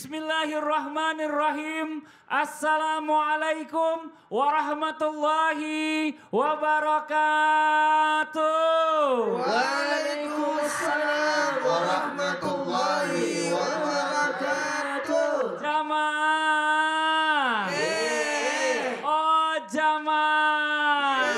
Bismillahirrahmanirrahim. Assalamualaikum warahmatullahi wabarakatuh. Waalaikumsalam warahmatullahi wabarakatuh. Jamaah. Oh jamaah.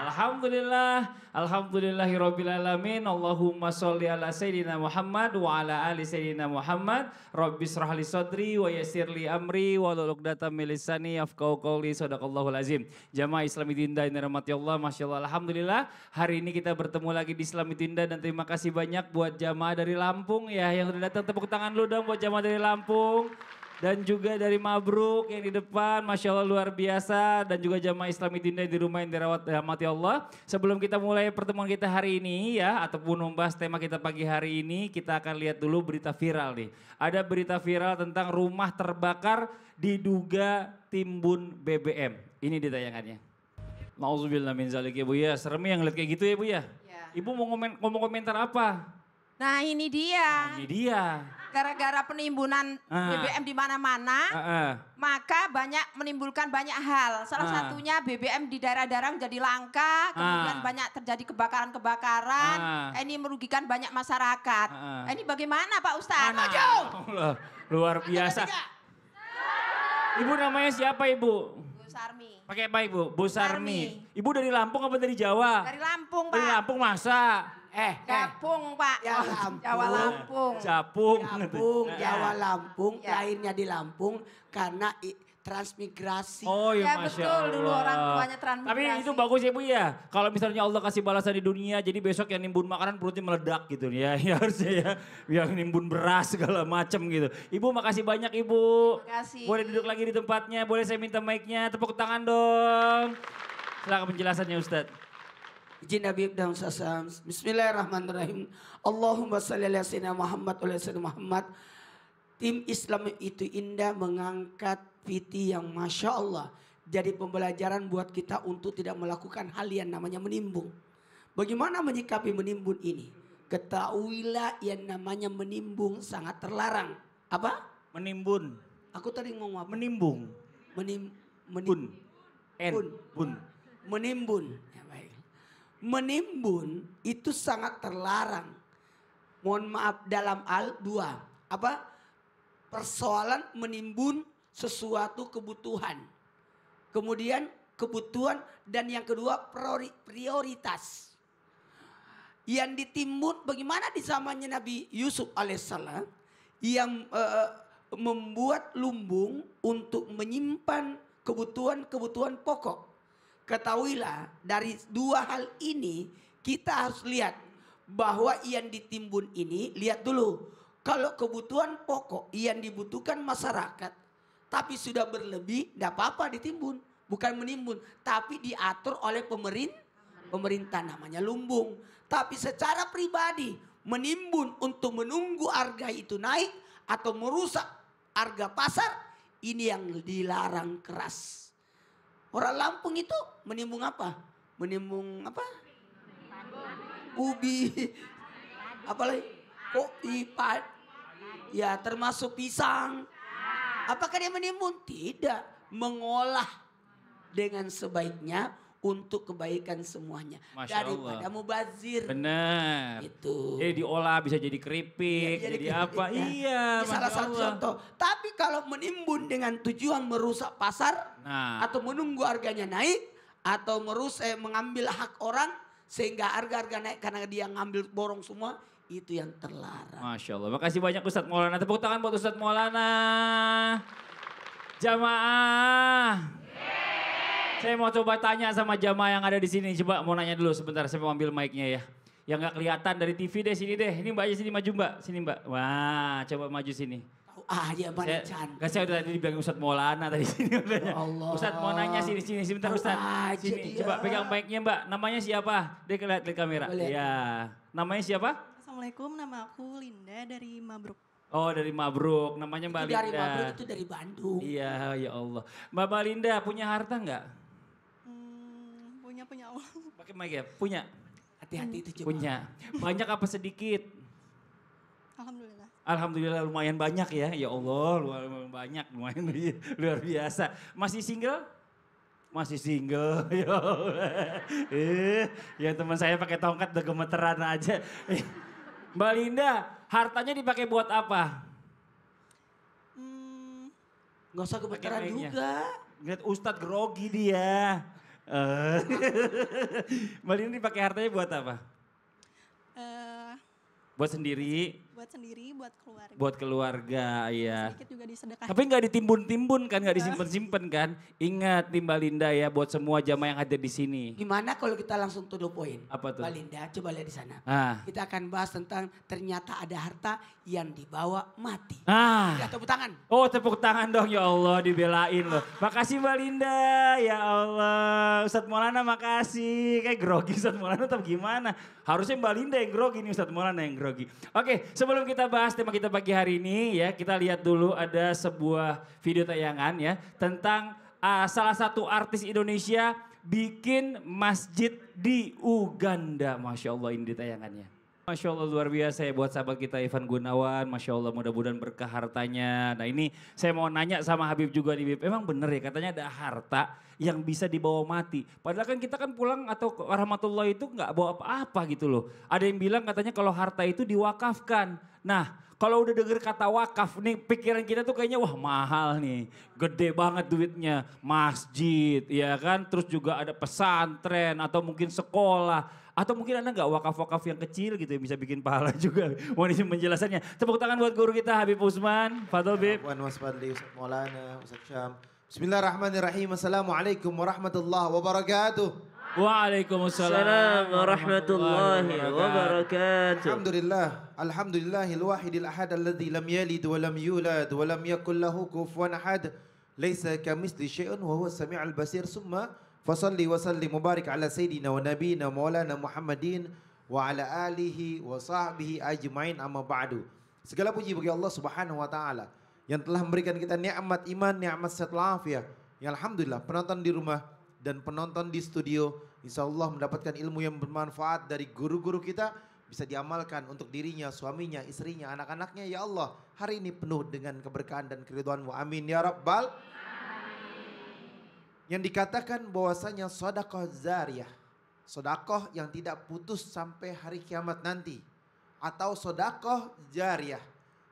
Alhamdulillah. Alhamdulillahirrabbilalamin. Allahumma sholli ala Sayyidina Muhammad wa ala ali Sayyidina Muhammad. Rabbi shrahli sadri wa yassirli amri wa hlul 'uqdatam min lisani yafqahu qawli. Shadaqallahul azim. Jamaah Islami Dinda yang dirahmati Allah, masyaallah, alhamdulillah. Hari ini kita bertemu lagi di Islami Dinda dan terima kasih banyak buat jamaah dari Lampung ya yang sudah datang. Tepuk tangan lu dong buat jamaah dari Lampung. Dan juga dari Mabruk yang di depan, Masya Allah luar biasa. Dan juga jamaah Islami Dinda di rumah yang dirawat dirahmati Allah. Sebelum kita mulai pertemuan kita hari ini ya, ataupun membahas tema kita pagi hari ini, kita akan lihat dulu berita viral nih. Ada berita viral tentang rumah terbakar diduga timbun BBM. Ini ditayangannya. Nauzubillah min zalik ya Bu ya, serem ya ngeliat kayak gitu ya Bu ya. Ibu mau komentar apa? Nah ini dia. Ini dia. Gara-gara penimbunan BBM di mana-mana, maka menimbulkan banyak hal. Salah satunya BBM di daerah-daerah menjadi langka, kemudian banyak terjadi kebakaran-kebakaran. Ini merugikan banyak masyarakat. Ini bagaimana Pak Ustadz? Allah, luar biasa. Ibu namanya siapa Ibu? Bu Sarmi. Pakai apa Ibu? Bu Sarmi. Ibu dari Lampung apa dari Jawa? Dari Lampung Pak. Dari Lampung masa? Japung Pak. Ya, Lampung. Jawa Lampung. Japung. Jawa Lampung, lahirnya di Lampung karena transmigrasi. Oh Ya Masya betul, Allah. dulu orang tuanya transmigrasi. Tapi itu bagus ya Bu ya. Kalau misalnya Allah kasih balasan di dunia, jadi besok yang nimbun makanan perutnya meledak gitu ya. Ya harusnya ya, yang nimbun beras segala macam gitu. Ibu makasih banyak Ibu. Terima kasih. Boleh duduk lagi di tempatnya, boleh saya minta mic-nya, tepuk tangan dong. Silakan penjelasannya Ustadz. Izin Nabi dan Sasam. Bismillahirrahmanirrahim. Allahumma salli ala sayyidina Muhammad wa ala sayyidina Muhammad. Tim Islam itu indah mengangkat fiti yang Masya Allah. Jadi pembelajaran buat kita untuk tidak melakukan hal yang namanya menimbun. Bagaimana menyikapi menimbun ini? Ketahuilah yang namanya menimbun sangat terlarang. Apa? Menimbun. Aku tadi ngomong apa? Menimbung. Menimbun. Menimbun. Ya, baik. Menimbun itu sangat terlarang. Mohon maaf dalam al 2. Apa? Persoalan menimbun sesuatu kebutuhan. Kemudian kebutuhan dan yang kedua prioritas. Yang ditimbun bagaimana di zamannya Nabi Yusuf alaihissalam yang membuat lumbung untuk menyimpan kebutuhan-kebutuhan pokok. Ketahuilah dari dua hal ini kita harus lihat bahwa yang ditimbun ini, lihat dulu. Kalau kebutuhan pokok yang dibutuhkan masyarakat tapi sudah berlebih, tidak apa-apa ditimbun. Bukan menimbun, tapi diatur oleh pemerintah namanya lumbung. Tapi secara pribadi menimbun untuk menunggu harga itu naik atau merusak harga pasar, ini yang dilarang keras. Orang Lampung itu menimbun apa? Menimbun apa? Ubi. Apalagi? Kopi, ya termasuk pisang. Apakah dia menimbun? Tidak. Mengolah dengan sebaiknya untuk kebaikan semuanya. Masya daripada Allah. mubazir. Benar. Itu. Jadi diolah bisa jadi keripik, Iya, jadi keripik, apa? ya. Iya, Ini salah Masya satu Allah. contoh. Tapi kalau menimbun dengan tujuan merusak pasar Nah, atau menunggu harganya naik atau mengambil hak orang sehingga harga-harga naik karena dia ngambil borong semua, itu yang terlarang. Masya Allah. Makasih banyak Ustadz Maulana. Tepuk tangan buat Ustadz Maulana. Jamaah. Saya mau coba tanya sama jamaah yang ada di sini. Coba mau nanya dulu sebentar. Saya mau ambil mic-nya ya. Yang gak kelihatan dari TV deh, sini deh. Ini mbaknya sini maju mbak. Sini mbak. Wah, coba maju sini. Tahu aja banyak cantik. Saya udah tadi dibilang Ustadz Maulana tadi sini. Allah. Ustadz mau nanya sini sebentar Tahu Ustadz. aja Sini, dia. coba pegang mic-nya mbak. Namanya siapa? Dia lihat di kamera. Boleh. Iya. Namanya siapa? Assalamualaikum, nama aku Linda dari Mabruk. Oh dari Mabruk, namanya Mbak Itu Linda. dari Mabruk, itu dari Bandung. Iya ya Allah. Mbak Linda punya harta nggak? Punya Allah. Pakai mic ya? Punya? Hati-hati itu coba. Punya. Banyak apa sedikit? Alhamdulillah. Alhamdulillah lumayan banyak ya. Ya Allah lumayan banyak, lumayan luar biasa. Masih single? Masih single. Ya Allah. Ya teman saya pakai tongkat udah gemeteran aja. Mbak Linda, hartanya dipakai buat apa? Nggak usah gemeteran juga. Lihat Ustadz grogi dia. Mbak Linda dipakai hartanya buat apa? Buat sendiri? Buat sendiri, buat keluarga. Buat keluarga, ya. Sedikit juga disedekahkan. Tapi nggak ditimbun-timbun kan, nggak disimpan-simpan kan. Ingat nih Mbak Linda ya, buat semua jamaah yang hadir di sini. Gimana kalau kita langsung to the point? Apa tuh? Mbak Linda, coba lihat di sana. Ah. Kita akan bahas tentang ternyata ada harta yang dibawa mati. Ya, tepuk tangan. Oh tepuk tangan dong, ya Allah dibelain loh. Makasih Mbak Linda, ya Allah. Ustadz Maulana makasih. Kayak grogi Ustadz Maulana atau gimana? Harusnya Mbak Linda yang grogi nih, Ustadz Maulana yang grogi. Oke, sebelum kita bahas tema kita pagi hari ini ya, kita lihat dulu ada sebuah video tayangan ya tentang salah satu artis Indonesia bikin masjid di Uganda. Masya Allah ini di tayangannya. Masya Allah luar biasa ya buat sahabat kita Ivan Gunawan. Masya Allah mudah-mudahan berkah hartanya. Nah ini saya mau nanya sama Habib juga nih Bib. Emang bener ya katanya ada harta yang bisa dibawa mati. Padahal kan kita kan pulang atau rahmatullah itu nggak bawa apa-apa gitu loh. Ada yang bilang katanya kalau harta itu diwakafkan. Nah kalau udah denger kata wakaf nih pikiran kita tuh kayaknya wah mahal nih. Gede banget duitnya. Masjid ya kan. Terus juga ada pesantren atau mungkin sekolah. Atau mungkin Anda nggak wakaf-wakaf yang kecil gitu yang bisa bikin pahala juga. Mohon izin penjelasannya. Tepuk tangan buat guru kita Habib Usman. Fadol Bib. Puan Mas Fadli, Ustaz Maulana, Ustaz Syam. Bismillahirrahmanirrahim. Assalamualaikum warahmatullahi wabarakatuh. Waalaikumsalam warahmatullahi wabarakatuh. Alhamdulillahil wahidil ahad alladzi lam yalid wa lam yulad wa lam yakul lahu kufuwan ahad. Laisa kamitsli syai'un wa huwas samiul basir. Summa fasalli wa sallim mubarak ala sayyidina wa nabiyina maulana Muhammadin wa ala alihi wa sahbihi ajmain amma ba'du. Segala puji bagi Allah Subhanahu wa taala yang telah memberikan kita nikmat iman, nikmat sehat walafiat. Ya alhamdulillah penonton di rumah dan penonton di studio insyaallah mendapatkan ilmu yang bermanfaat dari guru-guru kita, bisa diamalkan untuk dirinya, suaminya, istrinya, anak-anaknya. Ya Allah, hari ini penuh dengan keberkahan dan keridhaan-Mu. Amin ya rabbal. Yang dikatakan bahwasanya sedekah zariyah, sedekah yang tidak putus sampai hari kiamat nanti, atau sedekah jariyah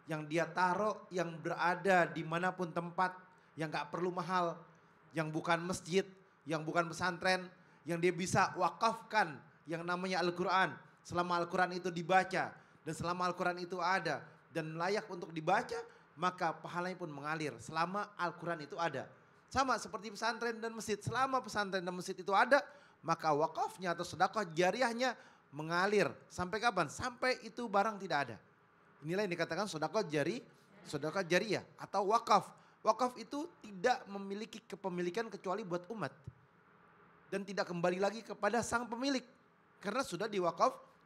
yang dia taruh yang berada dimanapun tempat, yang gak perlu mahal, yang bukan masjid, yang bukan pesantren, yang dia bisa wakafkan yang namanya Al-Quran. Selama Al-Quran itu dibaca dan selama Al-Quran itu ada dan layak untuk dibaca, maka pahalanya pun mengalir selama Al-Quran itu ada. Sama seperti pesantren dan masjid. Selama pesantren dan masjid itu ada, maka wakafnya atau sedekah jariahnya mengalir. Sampai kapan? Sampai itu barang tidak ada. Inilah yang dikatakan sedekah jariyah atau wakaf. Wakaf itu tidak memiliki kepemilikan kecuali buat umat. Dan tidak kembali lagi kepada sang pemilik. Karena sudah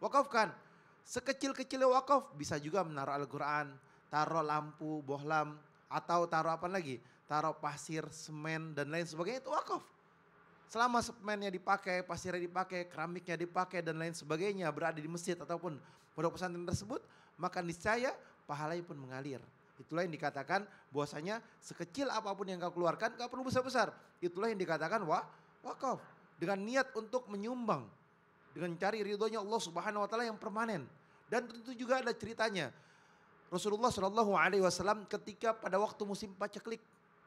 wakafkan. Sekecil-kecilnya wakaf bisa juga menaruh Al-Quran, taruh lampu, bohlam, atau taruh apa lagi? Taruh pasir, semen dan lain sebagainya itu wakaf. Selama semennya dipakai, pasirnya dipakai, keramiknya dipakai dan lain sebagainya berada di masjid ataupun pondok pesantren tersebut, maka niscaya pahalanya pun mengalir. Itulah yang dikatakan bahwasanya sekecil apapun yang kau keluarkan gak perlu besar-besar. Itulah yang dikatakan wakaf. Dengan niat untuk menyumbang. Dengan cari ridhonya Allah Subhanahu wa taala yang permanen. Dan tentu juga ada ceritanya. Rasulullah SAW ketika pada waktu musim paceklik,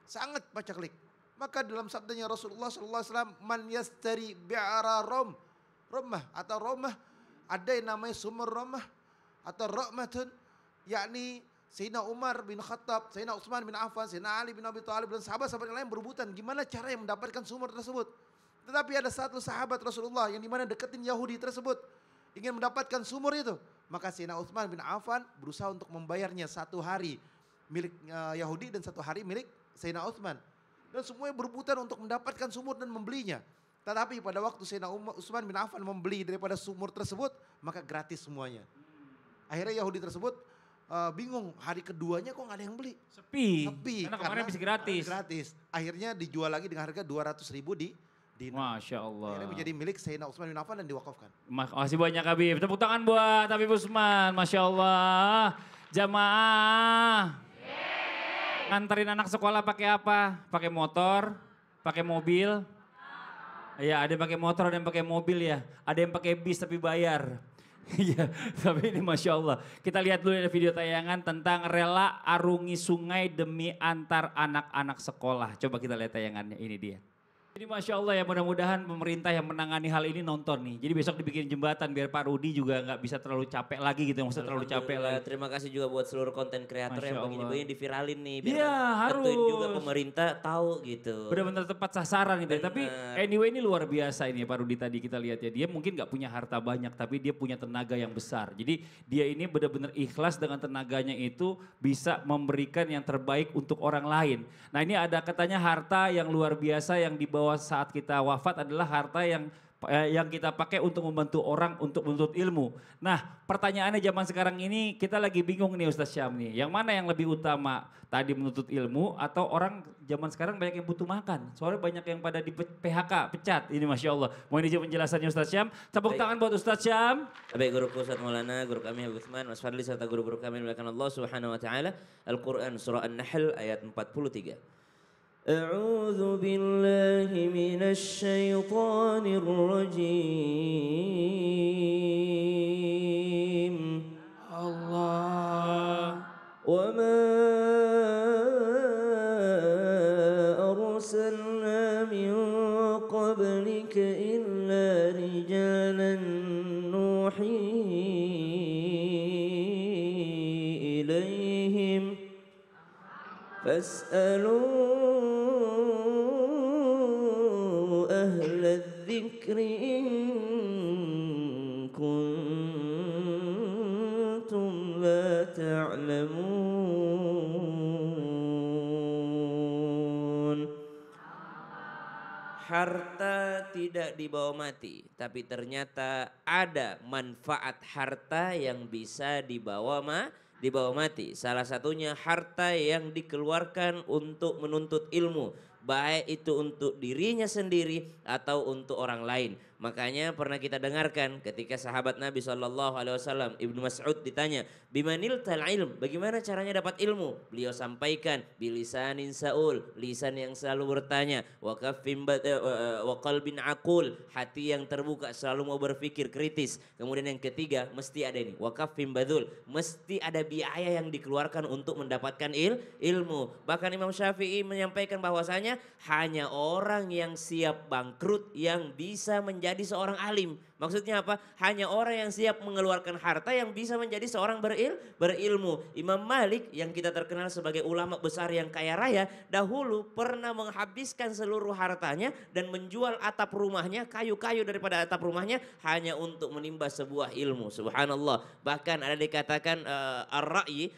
sangat paceklik. Maka dalam sabdanya Rasulullah SAW, man yastari bi'ara romah atau romah, ada yang namanya sumur romah atau rahmatun, yakni Sayyidina Umar bin Khattab, Sayyidina Utsman bin Affan, Sayyidina Ali bin Abi Thalib dan sahabat-sahabat yang lain berebutan gimana cara yang mendapatkan sumur tersebut. Tetapi ada satu sahabat Rasulullah yang dimana deketin Yahudi tersebut, ingin mendapatkan sumur itu. Maka Sayyidina Utsman bin Affan berusaha untuk membayarnya 1 hari milik Yahudi dan 1 hari milik Sayyidina Utsman. Dan semuanya berebutan untuk mendapatkan sumur dan membelinya. Tetapi pada waktu Sayyidina Utsman bin Affan membeli daripada sumur tersebut, maka gratis semuanya. Akhirnya Yahudi tersebut bingung, hari keduanya kok gak ada yang beli. Sepi. Karena kemarin bisa gratis. Akhirnya dijual lagi dengan harga 200.000 di Masya Allah. Akhirnya menjadi milik Sayyidina Utsman bin Affan dan diwakafkan. Makasih banyak Habib. Tepuk tangan buat Habib Usman. Masya Allah. Jamaah. Nganterin anak sekolah pakai apa? Pakai motor, pakai mobil. Ya, ada yang pakai motor, ada yang pakai mobil ya. Ada yang pakai bis tapi bayar. Iya, tapi ini Masya Allah. Kita lihat dulu ada video tayangan tentang rela arungi sungai demi antar anak-anak sekolah. Coba kita lihat tayangannya, ini dia. Ini Masya Allah ya, mudah-mudahan pemerintah yang menangani hal ini nonton nih. Jadi besok dibikin jembatan biar Pak Rudi juga nggak bisa terlalu capek lagi gitu. Maksudnya terlalu capek lagi. Terima kasih juga buat seluruh konten kreator yang begini-begini diviralin nih. Biar Iya, harus. juga pemerintah tahu gitu. Benar-benar tepat sasaran gitu. Tapi anyway ini luar biasa ini Pak Rudi tadi kita lihat ya. Dia mungkin nggak punya harta banyak tapi dia punya tenaga yang besar. Jadi dia ini benar-benar ikhlas dengan tenaganya itu bisa memberikan yang terbaik untuk orang lain. Nah ini ada katanya harta yang luar biasa yang dibawa saat kita wafat adalah harta yang kita pakai untuk membantu orang untuk menuntut ilmu. Nah pertanyaannya zaman sekarang ini kita lagi bingung nih Ustaz Syam nih. Yang mana yang lebih utama tadi menuntut ilmu atau orang zaman sekarang banyak yang butuh makan. Soalnya banyak yang pada di PHK, pecat. Ini Masya Allah. Mau ini penjelasannya Ustaz Syam. Tepuk tangan buat Ustaz Syam. Baik guruku Ustaz Maulana, guru kami Habib Utsman, Mas Fadli serta guru-guru kami dimuliakan Allah Subhanahu wa taala. Al-Qur'an surah An-Nahl ayat 43. أعوذ بالله من الشيطان الرجيم Allah. وما أرسلنا من قبلك إلا رجالا نوحي إليهم فاسألوا أهل الذكر إن كنتم لا تعلمون. Harta tidak dibawa mati, tapi ternyata ada manfaat harta yang bisa dibawa mati. Salah satunya harta yang dikeluarkan untuk menuntut ilmu, baik itu untuk dirinya sendiri atau untuk orang lain. Makanya pernah kita dengarkan ketika sahabat Nabi SAW Ibnu Mas'ud ditanya, bimanil tal ilm, bagaimana caranya dapat ilmu? Beliau sampaikan, bilisanin saul, lisan yang selalu bertanya, wa qalbin aqul, hati yang terbuka selalu mau berpikir kritis. Kemudian yang ketiga mesti ada ini, wa kaffin badul, mesti ada biaya yang dikeluarkan untuk mendapatkan ilmu. Bahkan Imam Syafi'i menyampaikan bahwasanya hanya orang yang siap bangkrut yang bisa menjadi seorang alim. Maksudnya apa? Hanya orang yang siap mengeluarkan harta yang bisa menjadi seorang berilmu. Imam Malik yang kita terkenal sebagai ulama besar yang kaya raya, dahulu pernah menghabiskan seluruh hartanya dan menjual atap rumahnya, kayu-kayu daripada atap rumahnya hanya untuk menimba sebuah ilmu. Subhanallah. Bahkan ada dikatakan Ar-Ra'yi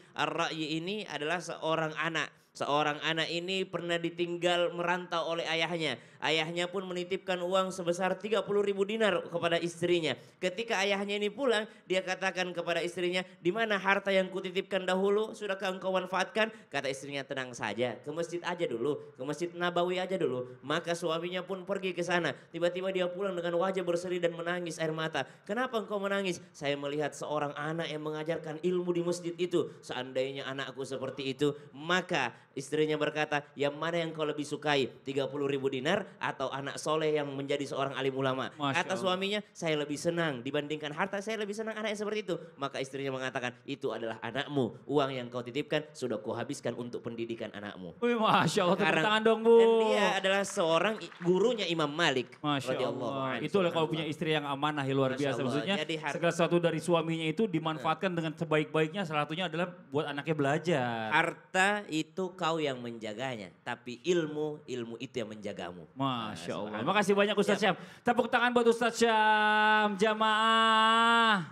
ini adalah seorang anak. Seorang anak ini pernah ditinggal merantau oleh ayahnya. Ayahnya pun menitipkan uang sebesar 30.000 dinar kepada istrinya. Ketika ayahnya ini pulang, dia katakan kepada istrinya, di mana harta yang kutitipkan dahulu, sudahkah engkau manfaatkan? Kata istrinya, tenang saja, ke masjid aja dulu, ke masjid Nabawi aja dulu. Maka suaminya pun pergi ke sana. Tiba-tiba dia pulang dengan wajah berseri dan menangis air mata. Kenapa engkau menangis? Saya melihat seorang anak yang mengajarkan ilmu di masjid itu. Seandainya anakku seperti itu, maka istrinya berkata, yang mana yang kau lebih sukai? 30.000 dinar atau anak soleh yang menjadi seorang alim ulama? Kata suaminya, saya lebih senang dibandingkan harta, saya lebih senang anak yang seperti itu. Maka istrinya mengatakan, itu adalah anakmu. Uang yang kau titipkan sudah kau habiskan untuk pendidikan anakmu. Wih, Masya Allah, tepuk tangan dong Bu. Dan dia adalah seorang gurunya Imam Malik. Masya Allah. Itulah kalau punya istri yang amanah ya luar biasa. Maksudnya segala sesuatu dari suaminya itu dimanfaatkan dengan sebaik-baiknya. Salah satunya adalah buat anaknya belajar. Harta itu kau yang menjaganya, tapi ilmu itu yang menjagamu. Masya Allah. Makasih banyak Ustaz Syam. Tepuk tangan buat Ustaz Syam, jamaah.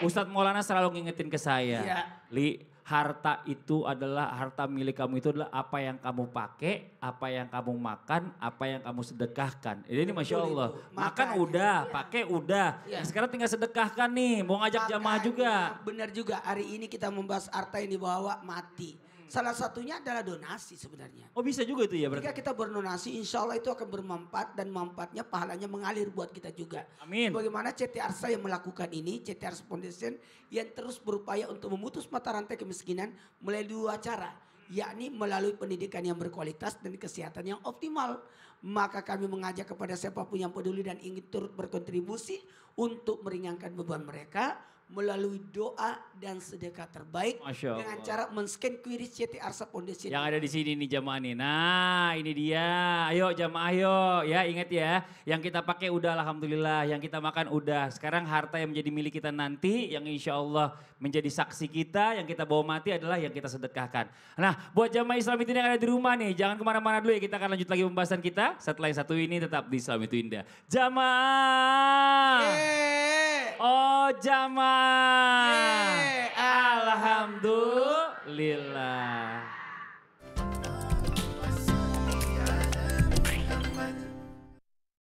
Ustaz Maulana selalu ngingetin ke saya, Li, harta itu adalah, harta milik kamu itu adalah apa yang kamu pakai, apa yang kamu makan, apa yang kamu sedekahkan. Ini Masya Allah. Makan udah, pakai udah. Ya. Sekarang tinggal sedekahkan nih, mau ngajak jamaah juga. Benar juga, hari ini kita membahas harta yang dibawa mati. Salah satunya adalah donasi sebenarnya. Oh bisa juga itu ya berarti? Jika kita berdonasi insya Allah itu akan bermanfaat dan manfaatnya pahalanya mengalir buat kita juga. Amin. Bagaimana CT Arsa yang melakukan ini, CT Arsa Foundation yang terus berupaya untuk memutus mata rantai kemiskinan melalui 2 cara. Yakni melalui pendidikan yang berkualitas dan kesehatan yang optimal. Maka kami mengajak kepada siapapun yang peduli dan ingin turut berkontribusi untuk meringankan beban mereka melalui doa dan sedekah terbaik dengan cara men-scan QR CT Arsa Foundation. Yang ada di sini nih jamaah nih. Nah ini dia. Ayo jamaah ayo. Ya ingat ya. Yang kita pakai udah alhamdulillah. Yang kita makan udah. Sekarang harta yang menjadi milik kita nanti. Yang insya Allah menjadi saksi kita. Yang kita bawa mati adalah yang kita sedekahkan. Nah buat jamaah Islam itu yang ada di rumah nih. Jangan kemana-mana dulu ya. Kita akan lanjut lagi pembahasan kita. Setelah yang satu ini tetap di Islam itu Indah. Jamaah. Oh jamaah. Alhamdulillah.